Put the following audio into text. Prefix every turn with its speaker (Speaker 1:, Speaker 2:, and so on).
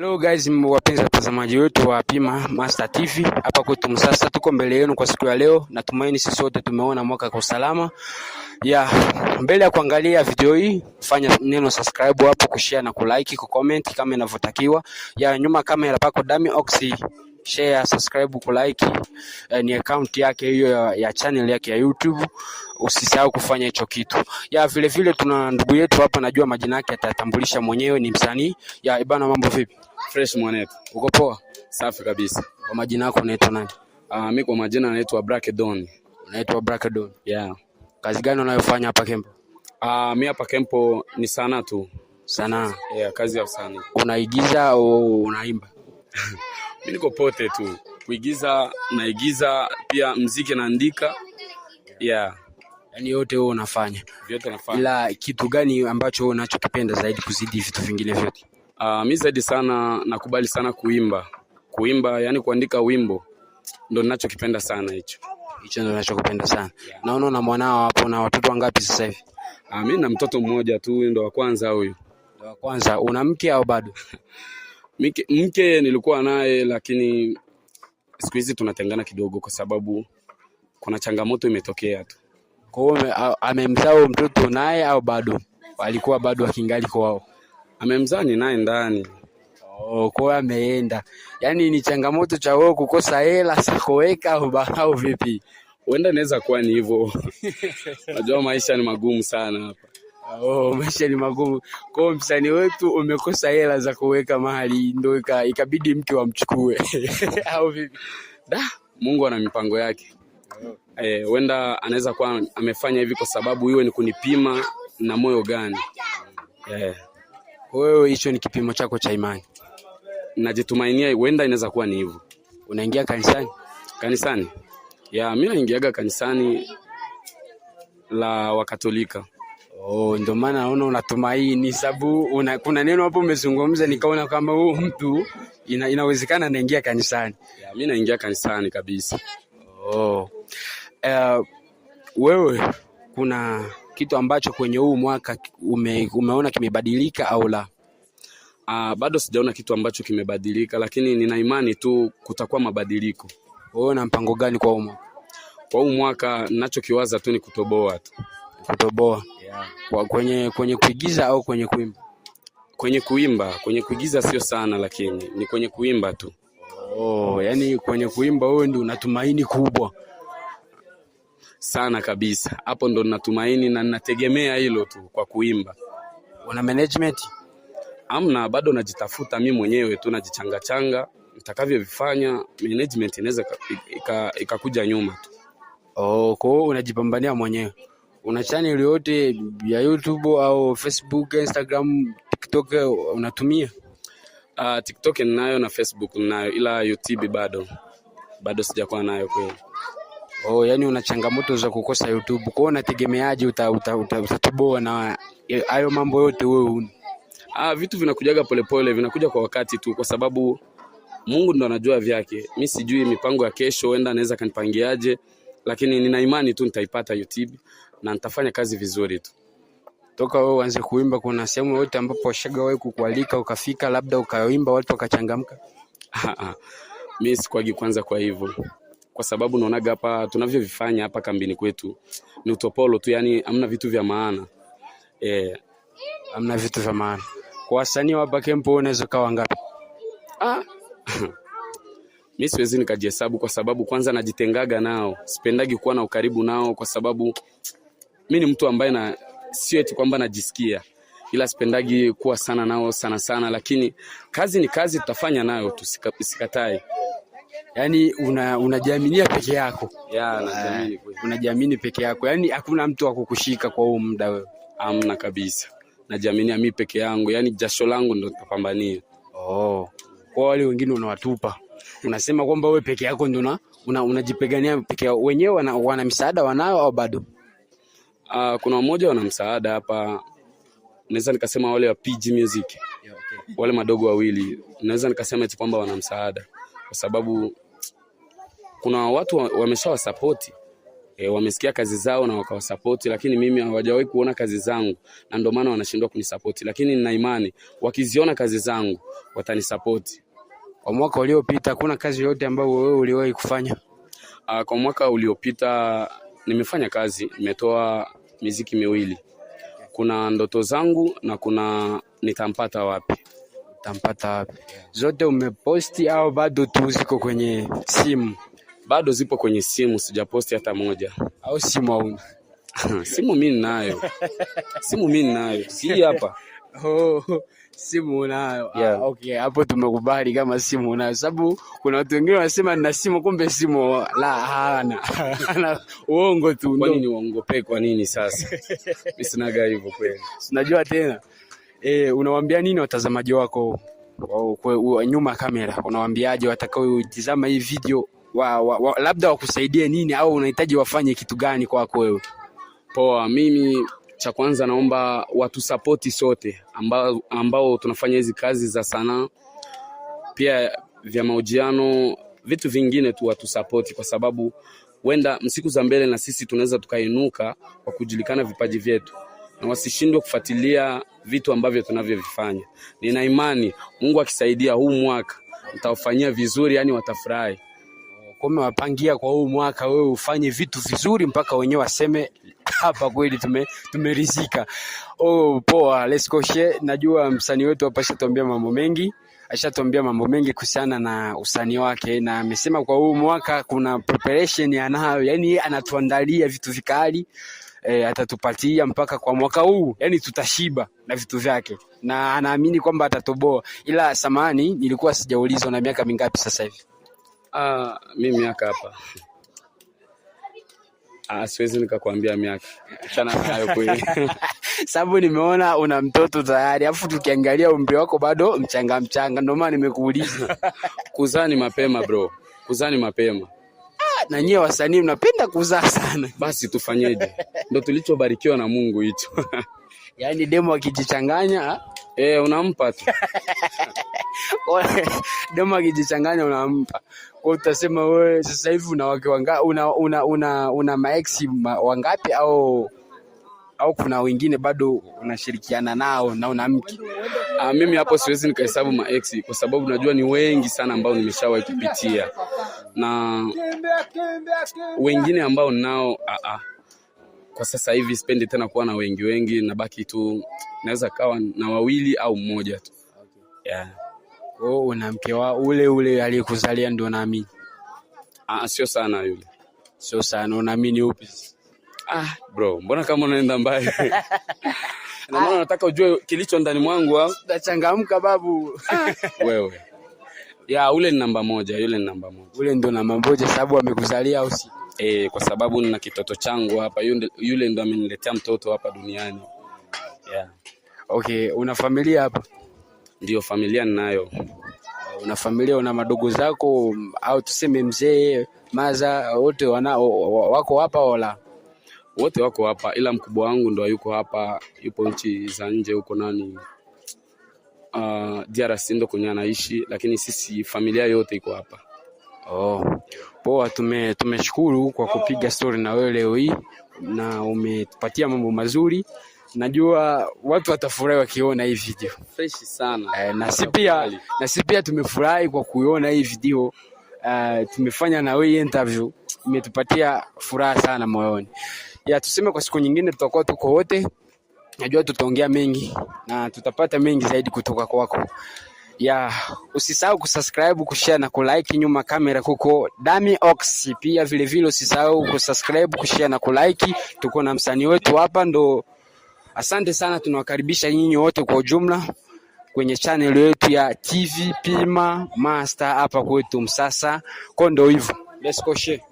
Speaker 1: Hello guys, wapenzi watazamaji wetu wa Pima Master TV. Hapa kwetu Msasa, tuko mbele yenu kwa siku ya leo. Natumaini sisi wote tumeona mwaka kwa usalama. Mbele ya kuangalia video hii, fanya neno subscribe hapo, kushare na kulike, kucomment kama inavyotakiwa. Nyuma kamera pako Dami Oxy, share, subscribe, kulike. Ni account yake hiyo ya channel yake ya YouTube. Usisahau kufanya hicho kitu. Vile vile tuna ndugu yetu hapa, najua majina yake atatambulisha mwenyewe, ni msanii. Ibana, mambo vipi?
Speaker 2: Fresh mwanetu.
Speaker 1: Uko poa?
Speaker 2: Safi kabisa.
Speaker 1: Kwa majina yako unaitwa nani?
Speaker 2: Mimi kwa majina naitwa Brakedon.
Speaker 1: Unaitwa Brakedon?
Speaker 2: Yeah.
Speaker 1: Kazi gani unayofanya hapa Kempo?
Speaker 2: Mimi hapa Kempo ni sanaa tu.
Speaker 1: Sanaa?
Speaker 2: Yeah, kazi ya sanaa.
Speaker 1: Unaigiza au unaimba?
Speaker 2: Mimi niko pote tu. Kuigiza, naigiza, pia muziki naandika. Yeah.
Speaker 1: Yaani yote wewe unafanya?
Speaker 2: Vyote nafanya.
Speaker 1: Ila kitu gani ambacho wewe unachokipenda zaidi kuzidi vitu vingine vyote?
Speaker 2: Mimi zaidi sana nakubali sana kuimba. Kuimba, yani kuandika wimbo. Ndio ninachokipenda sana hicho.
Speaker 1: Hicho ndio ninachokipenda sana. Yeah. Naona una mwanao hapo, na watoto wangapi sasa hivi?
Speaker 2: Mimi na mtoto mmoja tu, ndio wa kwanza huyu.
Speaker 1: Ndio wa kwanza. Una mke au bado?
Speaker 2: Mke nilikuwa naye, lakini siku hizi tunatengana kidogo kwa sababu kuna changamoto imetokea tu.
Speaker 1: Kwa hiyo amemzaa mtoto naye au bado? Alikuwa bado akingali kwao?
Speaker 2: Amemzaa ni naye ndani.
Speaker 1: Kwa hiyo ameenda. Yaani ni changamoto cha wewe kukosa hela za kuweka au vipi?
Speaker 2: Huenda inaweza kuwa ni hivyo. Unajua maisha ni magumu sana hapa.
Speaker 1: Maisha ni magumu. Kwa hiyo msanii wetu umekosa hela za kuweka mahali, ndio ikabidi mke wamchukue. Au vipi?
Speaker 2: Mungu ana mipango yake. Huenda anaweza kuwa amefanya hivi kwa sababu iwe ni kunipima na moyo gani.
Speaker 1: Wewe hicho ni kipimo chako cha imani?
Speaker 2: Najitumainia huenda inaweza kuwa ni hivyo.
Speaker 1: Unaingia kanisani?
Speaker 2: Kanisani? Mimi naingiaga kanisani la Wakatolika.
Speaker 1: Ndio maana naona unatumaini, sababu kuna neno hapo umezungumza nikaona kama huyu mtu inawezekana anaingia kanisani.
Speaker 2: Mimi naingia kanisani kabisa.
Speaker 1: Wewe kuna kitu ambacho kwenye huu mwaka umeona kimebadilika au la?
Speaker 2: Bado sijaona kitu ambacho kimebadilika, lakini nina imani tu kutakuwa mabadiliko.
Speaker 1: Wewe una mpango gani kwa huu mwaka?
Speaker 2: Kwa huu mwaka ninachokiwaza tu ni kutoboa tu.
Speaker 1: Kutoboa? Yeah. Kwenye kuigiza au kwenye kuimba?
Speaker 2: Kwenye kuimba. Kwenye kuigiza sio sana, lakini ni kwenye kuimba tu.
Speaker 1: Yani kwenye kuimba wewe ndio unatumaini kubwa
Speaker 2: sana kabisa. Hapo ndo ninatumaini na ninategemea hilo tu kwa kuimba.
Speaker 1: Una management?
Speaker 2: Amna, bado najitafuta mimi mwenyewe tu, najichanga nitakavyovifanya. Management inaweza ikakuja nyuma tu.
Speaker 1: Kwa hiyo unajipambania mwenyewe. Una channel yote ya YouTube au Facebook, Instagram, TikTok unatumia?
Speaker 2: TikTok ninayo na Facebook ninayo, ila YouTube bado sijakuwa nayo kweli.
Speaker 1: Yani una changamoto za kukosa YouTube. Kwa hiyo unategemeaje utatoboa na hayo mambo yote wewe?
Speaker 2: Vitu vinakujaga polepole, vinakuja kwa wakati tu, kwa sababu Mungu ndo anajua vyake. Mimi sijui mipango ya kesho, huenda anaweza kanipangiaje, lakini nina imani tu nitaipata YouTube na nitafanya kazi vizuri tu.
Speaker 1: Toka wewe uanze kuimba, kuna sehemu yote ambapo washagawahi kukualika ukafika, labda ukaimba watu wakachangamka?
Speaker 2: Mimi sikwagi kwanza kwa hivyo, kwa sababu naonaga hapa tunavyovifanya hapa kambini kwetu ni utopolo tu, yani hamna vitu vya maana.
Speaker 1: Hamna vitu vya maana. Kwa wasanii hapa Kempo unaweza kawa ngapi?
Speaker 2: Mimi siwezi nikajihesabu, kwa sababu kwanza najitengaga nao. Sipendagi kuwa na ukaribu nao, kwa sababu mimi ni mtu ambaye sio eti kwamba najisikia, ila sipendagi kuwa sana nao sana, lakini kazi ni kazi, tutafanya nayo tu, sikatai.
Speaker 1: Yani unajiaminia peke yako?
Speaker 2: Najiamini.
Speaker 1: Unajiamini peke yako, yani hakuna mtu wa kukushika kwa huo muda wewe?
Speaker 2: Hamna kabisa. Najiaminia mimi peke yangu, yani jasho langu ndo nitapambania.
Speaker 1: Kwa wale wengine unawatupa. Unasema kwamba wewe peke yako ndio unajipigania peke yako. Wenyewe wana msaada wanao au bado?
Speaker 2: Kuna mmoja wana msaada hapa. Naweza nikasema wale wa PG Music. Wale madogo wawili. Naweza nikasema eti kwamba wana msaada, kwa sababu kuna watu wameshawa support. wamesikia kazi zao na wakawasupport, lakini mimi hawajawahi kuona kazi zangu na ndio maana wanashindwa kunisupport, lakini nina imani wakiziona kazi zangu watanisupport.
Speaker 1: Kwa mwaka uliopita kuna kazi yote ambayo wewe uliwahi kufanya?
Speaker 2: Kwa mwaka uliopita nimefanya kazi, nimetoa miziki miwili. Kuna Ndoto Zangu na kuna Nitampata Wapi.
Speaker 1: Tampata wapi? Zote umeposti au bado tu ziko kwenye simu?
Speaker 2: Bado zipo kwenye simu, sijaposti hata moja.
Speaker 1: Au simu hauna?
Speaker 2: Simu mimi ninayo. Simu mimi ninayo. Si hapa.
Speaker 1: Oh, simu unayo.
Speaker 2: Yeah.
Speaker 1: Okay, hapo tumekubali kama simu unayo. Sababu kuna watu wengine wanasema nina simu kumbe simu la hana. Uongo tu.
Speaker 2: Kwa nini uongope kwa nini sasa? Mimi sinaga hivyo kweli.
Speaker 1: Unajua tena. Unawaambia nini watazamaji wako nyuma kamera? Unawaambiaje watakaotazama hii video labda wakusaidie nini au unahitaji wafanye kitu gani kwako wewe?
Speaker 2: Poa, mimi cha kwanza naomba watu support sote ambao tunafanya hizi kazi za sanaa, pia vya mahojiano, vitu vingine tu watu support, kwa sababu wenda msiku za mbele na sisi tunaweza tukainuka kwa kujulikana vipaji vyetu, na wasishindwe kufuatilia vitu ambavyo tunavyovifanya. Nina imani Mungu akisaidia huu mwaka nitawafanyia vizuri, yani watafurahi.
Speaker 1: Kama wapangia kwa huu mwaka wewe ufanye vitu vizuri mpaka wenyewe waseme hapa kweli tumerizika. Poa, let's go share. Najua msanii wetu hapa ashatuambia mambo mengi kuhusiana na usanii wake, na amesema kwa huu mwaka kuna preparation anayo, yani anatuandalia vitu vikali. Atatupatia mpaka kwa mwaka huu, yani tutashiba na vitu vyake, na anaamini kwamba atatoboa. Ila samani nilikuwa sijaulizwa na miaka mingapi sasa hivi?
Speaker 2: Mimi miaka hapa siwezi nikakwambia miaka. Achana nayo kweli.
Speaker 1: Sababu nimeona una mtoto tayari, afu tukiangalia umri wako bado mchanga, ndio maana nimekuuliza.
Speaker 2: Kuzaa ni mapema bro. Kuzaa ni mapema.
Speaker 1: Na nyie wasanii mnapenda kuzaa sana.
Speaker 2: Basi tufanyeje? Ndio tulichobarikiwa na Mungu hicho.
Speaker 1: Yaani demo akijichanganya
Speaker 2: unampa tu.
Speaker 1: Demo akijichanganya unampa. Kwa utasema wewe sasa hivi una wake wangapi, una maex wangapi au kuna wengine bado unashirikiana nao na una mke?
Speaker 2: Mimi hapo siwezi nikahesabu maex kwa sababu najua ni wengi sana ambao nimeshawahi kupitia, na wengine ambao nao kwa sasa hivi sipendi tena kuwa na wengi, nabaki tu naweza kawa na wawili au mmoja tu. Yeah.
Speaker 1: Una mke wa ule aliyekuzalia ndio naamini?
Speaker 2: Sio sana yule.
Speaker 1: Sio sana, unaamini upi?
Speaker 2: Bro, mbona kama unaenda mbali? Na maana nataka ujue kilicho ndani mwangu au?
Speaker 1: Utachangamka babu.
Speaker 2: Wewe. Ule ni namba moja, yule ni namba moja.
Speaker 1: Ule ndo namba moja sababu amekuzalia au si?
Speaker 2: Kwa sababu nina kitoto changu hapa, yule ndo ameniletea mtoto hapa duniani. Yeah.
Speaker 1: Okay, una familia hapa?
Speaker 2: Ndio, familia ninayo.
Speaker 1: Una familia, una madogo zako au tuseme mzee, maza, wote wako hapa wala?
Speaker 2: Wote wako hapa, ila mkubwa wangu ndo yuko hapa, yupo nchi za nje huko DRC ndo kwenye anaishi, lakini sisi familia yote iko hapa.
Speaker 1: Poa, tumeshukuru kwa kupiga story na wewe leo hii, na umetupatia mambo mazuri. Najua watu watafurahi wakiona hii video.
Speaker 2: Fresh sana.
Speaker 1: Na si pia tumefurahi kwa kuiona hii video. Tumefanya na wewe interview, imetupatia furaha sana moyoni. Tuseme kwa siku nyingine tutakuwa tuko wote. Najua tutaongea mengi na tutapata mengi zaidi kutoka kwako. Usisahau kusubscribe, kushare na kulike. Nyuma kamera kuko Dami Ox. Pia vile usisahau kusubscribe, kushare na kulike. Tuko na msanii wetu hapa ndo. Asante sana, tunawakaribisha nyinyi wote kwa ujumla kwenye channel yetu ya TV Pima Master hapa kwetu Msasa. Kondo hivyo. Let's go share.